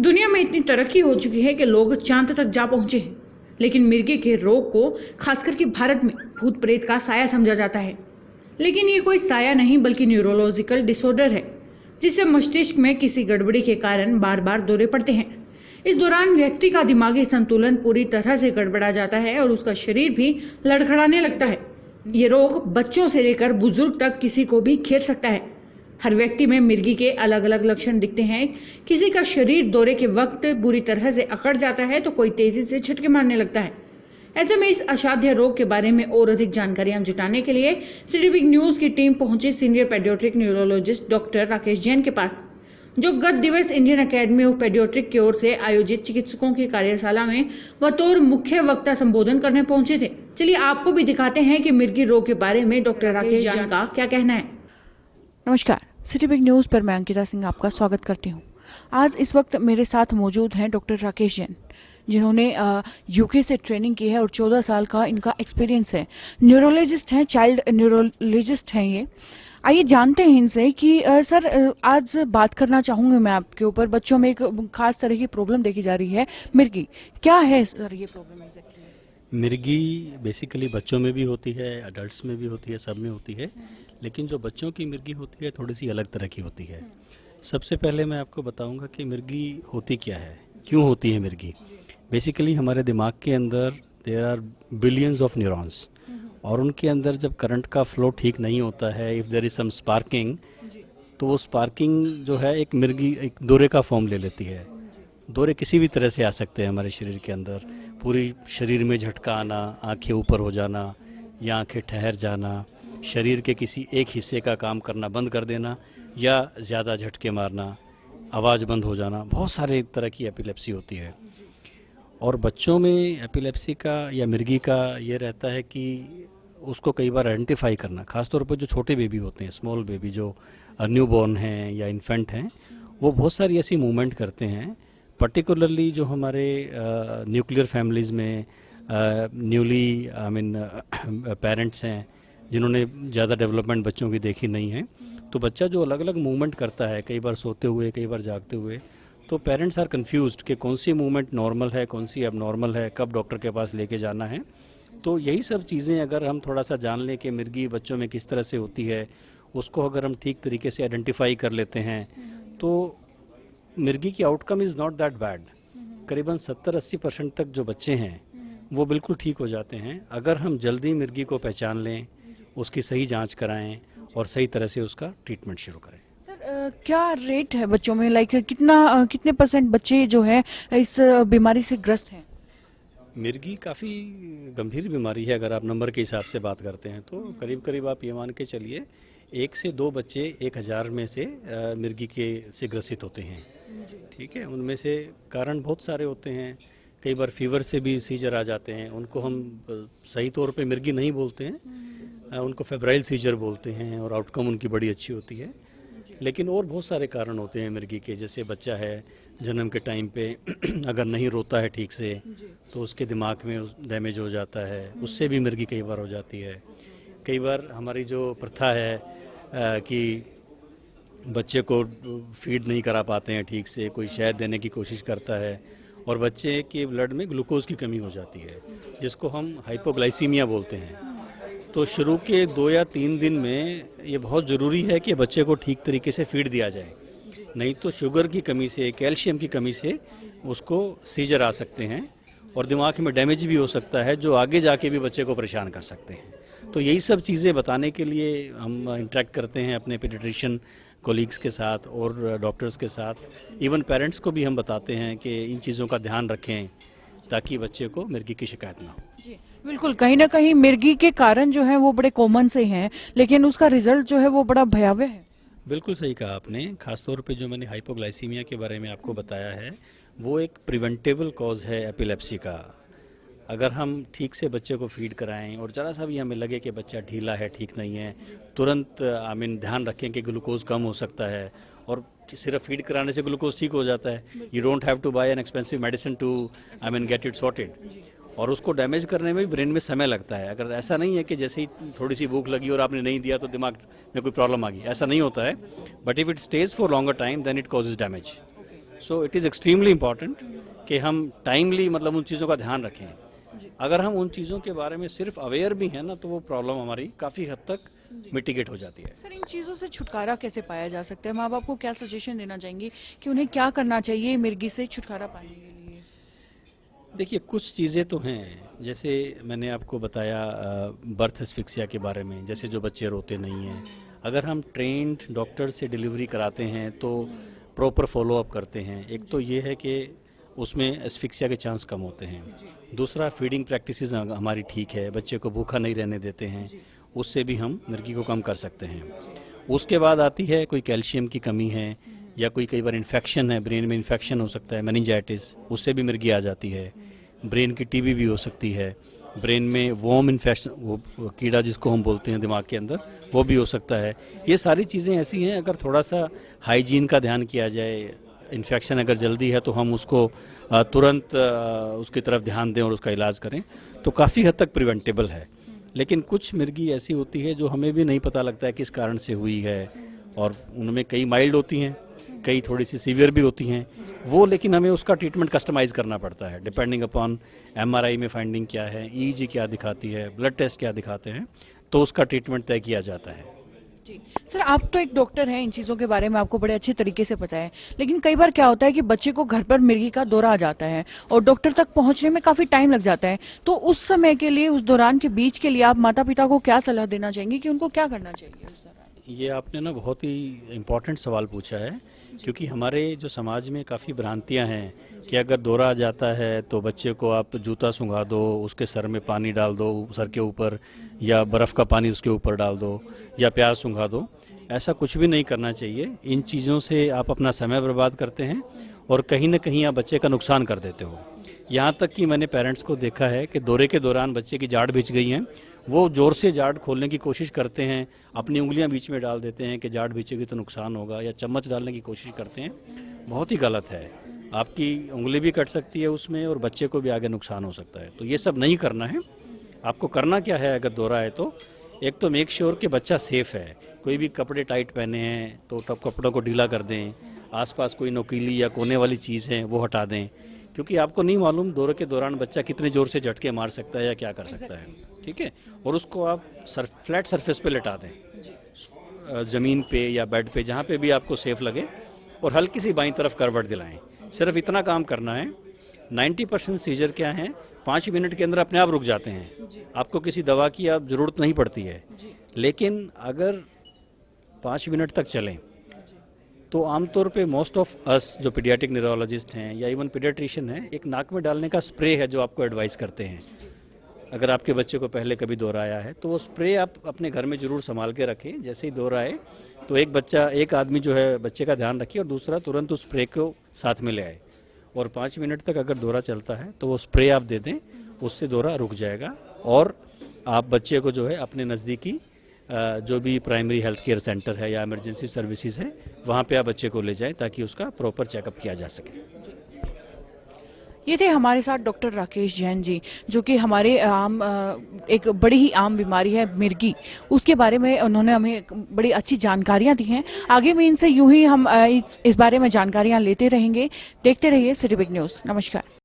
दुनिया में इतनी तरक्की हो चुकी है कि लोग चांद तक जा पहुंचे हैं, लेकिन मिर्गी के रोग को खासकर कि भारत में भूत प्रेत का साया समझा जाता है। लेकिन ये कोई साया नहीं बल्कि न्यूरोलॉजिकल डिसऑर्डर है, जिससे मस्तिष्क में किसी गड़बड़ी के कारण बार बार दौरे पड़ते हैं। इस दौरान व्यक्ति का दिमागी संतुलन पूरी तरह से गड़बड़ा जाता है और उसका शरीर भी लड़खड़ाने लगता है। ये रोग बच्चों से लेकर बुजुर्ग तक किसी को भी घेर सकता है। हर व्यक्ति में मिर्गी के अलग अलग लक्षण दिखते हैं। किसी का शरीर दौरे के वक्त बुरी तरह से अकड़ जाता है तो कोई तेजी से झटके मारने लगता है। ऐसे में इस असाध्य रोग के बारे में और अधिक जानकारियां जुटाने के लिए सिटी बिग न्यूज की टीम पहुंची senior paediatric neurologist doctor Rakesh Jain के पास, जो गत दिवस इंडियन अकेडमी ऑफ पेडियाट्रिक की ओर से आयोजित चिकित्सकों की कार्यशाला में बतौर मुख्य वक्ता संबोधन करने पहुंचे थे। चलिए आपको भी दिखाते हैं कि मिर्गी रोग के बारे में डॉक्टर राकेश जैन का क्या कहना है। नमस्कार, सिटी बिग न्यूज़ पर मैं अंकिता सिंह आपका स्वागत करती हूँ। आज इस वक्त मेरे साथ मौजूद हैं डॉक्टर राकेश जैन, जिन्होंने यूके से ट्रेनिंग की है और 14 साल का इनका एक्सपीरियंस है। न्यूरोलॉजिस्ट हैं, चाइल्ड न्यूरोलॉजिस्ट हैं ये। आइए जानते हैं इनसे कि सर, आज बात करना चाहूँगी मैं आपके ऊपर। बच्चों में एक खास तरह की प्रॉब्लम देखी जा रही है, मिर्गी। क्या है सर ये प्रॉब्लम एग्जैक्टली? मिर्गी बेसिकली बच्चों में भी होती है, अडल्ट्स में भी होती है, सब में होती है। लेकिन जो बच्चों की मिर्गी होती है थोड़ी सी अलग तरह की होती है। सबसे पहले मैं आपको बताऊंगा कि मिर्गी होती क्या है, क्यों होती है मिर्गी। बेसिकली हमारे दिमाग के अंदर there are billions of neurons, और उनके अंदर जब करंट का फ्लो ठीक नहीं होता है, if there is some sparking, तो वो स्पार्किंग जो है एक मिर्गी, एक दौरे का फॉर्म ले लेती है। दौरे किसी भी तरह से आ सकते हैं हमारे शरीर के अंदर। पूरी शरीर में झटका आना, आंखें ऊपर हो जाना या आंखें ठहर जाना, शरीर के किसी एक हिस्से का काम करना बंद कर देना या ज़्यादा झटके मारना, आवाज़ बंद हो जाना, बहुत सारे तरह की एपिलेप्सी होती है। और बच्चों में एपिलेप्सी का या मिर्गी का ये रहता है कि उसको कई बार आइडेंटिफाई करना, ख़ासतौर पर जो छोटे बेबी होते हैं, स्मॉल बेबी जो न्यू बॉर्न हैं या इन्फेंट हैं, वो बहुत सारी ऐसी मूवमेंट करते हैं। पर्टिकुलरली जो हमारे न्यूक्लियर फैमिलीज़ में न्यूली पेरेंट्स हैं, जिन्होंने ज़्यादा डेवलपमेंट बच्चों की देखी नहीं है, तो बच्चा जो अलग अलग मूवमेंट करता है, कई बार सोते हुए, कई बार जागते हुए, तो पेरेंट्स आर कंफ्यूज्ड कि कौन सी मूवमेंट नॉर्मल है, कौन सी अबनॉर्मल है, कब डॉक्टर के पास लेके जाना है। तो यही सब चीज़ें अगर हम थोड़ा सा जान लें कि मिर्गी बच्चों में किस तरह से होती है, उसको अगर हम ठीक तरीके से आइडेंटिफाई कर लेते हैं, तो मिर्गी की outcome is not that bad. करीबन 70-80% तक जो बच्चे हैं वो बिल्कुल ठीक हो जाते हैं, अगर हम जल्दी मिर्गी को पहचान लें, उसकी सही जांच कराएं और सही तरह से उसका ट्रीटमेंट शुरू करें। सर, क्या रेट है बच्चों में, लाइक कितने परसेंट बच्चे जो है इस बीमारी से ग्रस्त हैं? मिर्गी काफ़ी गंभीर बीमारी है। अगर आप नंबर के हिसाब से बात करते हैं तो करीब करीब आप ये मान के चलिए 1 से 2 बच्चे 1000 में से मिर्गी के से ग्रसित होते हैं। ठीक है, उनमें से कारण बहुत सारे होते हैं। कई बार फीवर से भी सीजर आ जाते हैं, उनको हम सही तौर पे मिर्गी नहीं बोलते हैं, उनको फेब्राइल सीजर बोलते हैं और आउटकम उनकी बड़ी अच्छी होती है। लेकिन और बहुत सारे कारण होते हैं मिर्गी के, जैसे बच्चा है जन्म के टाइम पे अगर नहीं रोता है ठीक से तो उसके दिमाग में डैमेज हो जाता है, उससे भी मिर्गी कई बार हो जाती है। कई बार हमारी जो प्रथा है कि बच्चे को फीड नहीं करा पाते हैं ठीक से, कोई शहद देने की कोशिश करता है और बच्चे के ब्लड में ग्लूकोज की कमी हो जाती है, जिसको हम हाइपोग्लाइसीमिया बोलते हैं। तो शुरू के 2 या 3 दिन में ये बहुत ज़रूरी है कि बच्चे को ठीक तरीके से फीड दिया जाए, नहीं तो शुगर की कमी से, कैल्शियम की कमी से उसको सीजर आ सकते हैं और दिमाग में डैमेज भी हो सकता है, जो आगे जाके भी बच्चे को परेशान कर सकते हैं। तो यही सब चीज़ें बताने के लिए हम इंटरेक्ट करते हैं अपने पीडियाट्रिशियन कोलीग्स के साथ और डॉक्टर्स के साथ। इवन पेरेंट्स को भी हम बताते हैं कि इन चीज़ों का ध्यान रखें ताकि बच्चे को मिर्गी की शिकायत ना हो। जी बिल्कुल, कहीं ना कहीं मिर्गी के कारण जो है वो बड़े कॉमन से हैं, लेकिन उसका रिजल्ट जो है वो बड़ा भयावह है। बिल्कुल सही कहा आपने। खासतौर पे जो मैंने हाइपोग्लाइसीमिया के बारे में आपको बताया है, वो एक प्रिवेंटेबल कॉज है एपिलेप्सी का। अगर हम ठीक से बच्चे को फीड कराएं और ज़रा सा भी हमें लगे कि बच्चा ढीला है, ठीक नहीं है, तुरंत ध्यान रखें कि ग्लूकोज कम हो सकता है और सिर्फ फीड कराने से ग्लूकोज ठीक हो जाता है। You don't have to buy an expensive medicine to get it sorted. और उसको डैमेज करने में भी ब्रेन में समय लगता है। अगर ऐसा नहीं है कि जैसे ही थोड़ी सी भूख लगी और आपने नहीं दिया तो दिमाग में कोई प्रॉब्लम आ गई, ऐसा नहीं होता है। But if it stays for longer time then it causes damage. So it is extremely important कि हम टाइमली मतलब उन चीज़ों का ध्यान रखें। अगर हम उन चीज़ों के बारे में सिर्फ अवेयर भी हैं ना, तो वो प्रॉब्लम हमारी काफ़ी हद तक मिटिगेट हो जाती है। सर इन चीज़ों से छुटकारा कैसे पाया जा सकता है? माँ बाप को क्या सजेशन देना चाहेंगे कि उन्हें क्या करना चाहिए मिर्गी से छुटकारा पाने के लिए? देखिए, कुछ चीज़ें तो हैं, जैसे मैंने आपको बताया बर्थ एस्फिक्सिया के बारे में, जैसे जो बच्चे रोते नहीं हैं, अगर हम ट्रेंड डॉक्टर से डिलीवरी कराते हैं तो प्रॉपर फॉलोअप करते हैं, एक तो ये है कि उसमें एस्फिक्सिया के चांस कम होते हैं। दूसरा, फीडिंग प्रैक्टिसेस हमारी ठीक है, बच्चे को भूखा नहीं रहने देते हैं, उससे भी हम मिर्गी को कम कर सकते हैं। उसके बाद आती है कोई कैल्शियम की कमी है या कोई कई बार इन्फेक्शन है, ब्रेन में इन्फेक्शन हो सकता है, मेनिंजाइटिस, उससे भी मिर्गी आ जाती है। ब्रेन की टीबी भी हो सकती है, ब्रेन में वॉर्म इन्फेक्शन, वो कीड़ा जिसको हम बोलते हैं दिमाग के अंदर, वो भी हो सकता है। ये सारी चीज़ें ऐसी हैं, अगर थोड़ा सा हाइजीन का ध्यान किया जाए, इन्फेक्शन अगर जल्दी है तो हम उसको तुरंत उसकी तरफ ध्यान दें और उसका इलाज करें, तो काफ़ी हद तक प्रिवेंटेबल है। लेकिन कुछ मिर्गी ऐसी होती है जो हमें भी नहीं पता लगता है किस कारण से हुई है, और उनमें कई माइल्ड होती हैं, कई थोड़ी सी सीवियर भी होती हैं वो, लेकिन हमें उसका ट्रीटमेंट कस्टमाइज़ करना पड़ता है डिपेंडिंग अपॉन एमआरआई में फाइंडिंग क्या है, ईईजी क्या दिखाती है, ब्लड टेस्ट क्या दिखाते हैं, तो उसका ट्रीटमेंट तय किया जाता है। जी सर, आप तो एक डॉक्टर हैं, इन चीज़ों के बारे में आपको बड़े अच्छे तरीके से पता है, लेकिन कई बार क्या होता है कि बच्चे को घर पर मिर्गी का दौरा आ जाता है और डॉक्टर तक पहुंचने में काफ़ी टाइम लग जाता है, तो उस समय के लिए, उस दौरान के बीच के लिए आप माता पिता को क्या सलाह देना चाहेंगे कि उनको क्या करना चाहिए उस दौरान? ये आपने ना बहुत ही इम्पोर्टेंट सवाल पूछा है, क्योंकि हमारे जो समाज में काफ़ी भ्रांतियां हैं कि अगर दौरा आ जाता है तो बच्चे को आप जूता सूंघा दो, उसके सर में पानी डाल दो सर के ऊपर, या बर्फ़ का पानी उसके ऊपर डाल दो, या प्याज सूंघा दो। ऐसा कुछ भी नहीं करना चाहिए। इन चीज़ों से आप अपना समय बर्बाद करते हैं और कहीं ना कहीं आप बच्चे का नुकसान कर देते हो। यहाँ तक कि मैंने पेरेंट्स को देखा है कि दौरे के दौरान बच्चे की जाड़ भींच गई हैं, वो ज़ोर से जाड़ खोलने की कोशिश करते हैं, अपनी उंगलियां बीच में डाल देते हैं कि जाड़ भींचेगी तो नुकसान होगा, या चम्मच डालने की कोशिश करते हैं। बहुत ही गलत है, आपकी उंगली भी कट सकती है उसमें और बच्चे को भी आगे नुकसान हो सकता है। तो ये सब नहीं करना है। आपको करना क्या है अगर दौरा है तो, एक तो मेक श्योर कि बच्चा सेफ़ है, कोई भी कपड़े टाइट पहने हैं तो तब कपड़ों को ढीला कर दें, आसपास कोई नुकीली या कोने वाली चीज़ है वो हटा दें, क्योंकि आपको नहीं मालूम दौरे के दौरान बच्चा कितने ज़ोर से झटके मार सकता है या क्या कर सकता है। ठीक है, और उसको आप फ्लैट सरफेस पे लेटा दें, ज़मीन पे या बेड पे, जहाँ पे भी आपको सेफ लगे, और हल्की सी बाईं तरफ करवट दिलाएं। सिर्फ इतना काम करना है। 90% सीजर क्या है, 5 मिनट के अंदर अपने आप रुक जाते हैं, आपको किसी दवा की आप ज़रूरत नहीं पड़ती है। लेकिन अगर 5 मिनट तक चलें तो आमतौर पे मोस्ट ऑफ अस जो पीडियाट्रिक न्यूरोलॉजिस्ट हैं या इवन पीडियाट्रिशियन हैं, एक नाक में डालने का स्प्रे है जो आपको एडवाइस करते हैं। अगर आपके बच्चे को पहले कभी दौरा आया है तो वो स्प्रे आप अपने घर में ज़रूर संभाल के रखें। जैसे ही दौरा आए तो एक आदमी जो है बच्चे का ध्यान रखे और दूसरा तुरंत उस स्प्रे को साथ में ले आए, और 5 मिनट तक अगर दौरा चलता है तो वो स्प्रे आप दे दें, उससे दौरा रुक जाएगा। और आप बच्चे को जो है अपने नज़दीकी जो भी प्राइमरी हेल्थ केयर सेंटर है या इमरजेंसी सर्विसेज है, वहाँ पे आप बच्चे को ले जाएं ताकि उसका प्रॉपर चेकअप किया जा सके। ये थे हमारे साथ डॉक्टर राकेश जैन जी, जो कि हमारे एक बड़ी ही आम बीमारी है मिर्गी, उसके बारे में उन्होंने हमें बड़ी अच्छी जानकारियां दी हैं। आगे भी इनसे यूं ही हम इस बारे में जानकारियां लेते रहेंगे। देखते रहिए सिटी बिग न्यूज़। नमस्कार।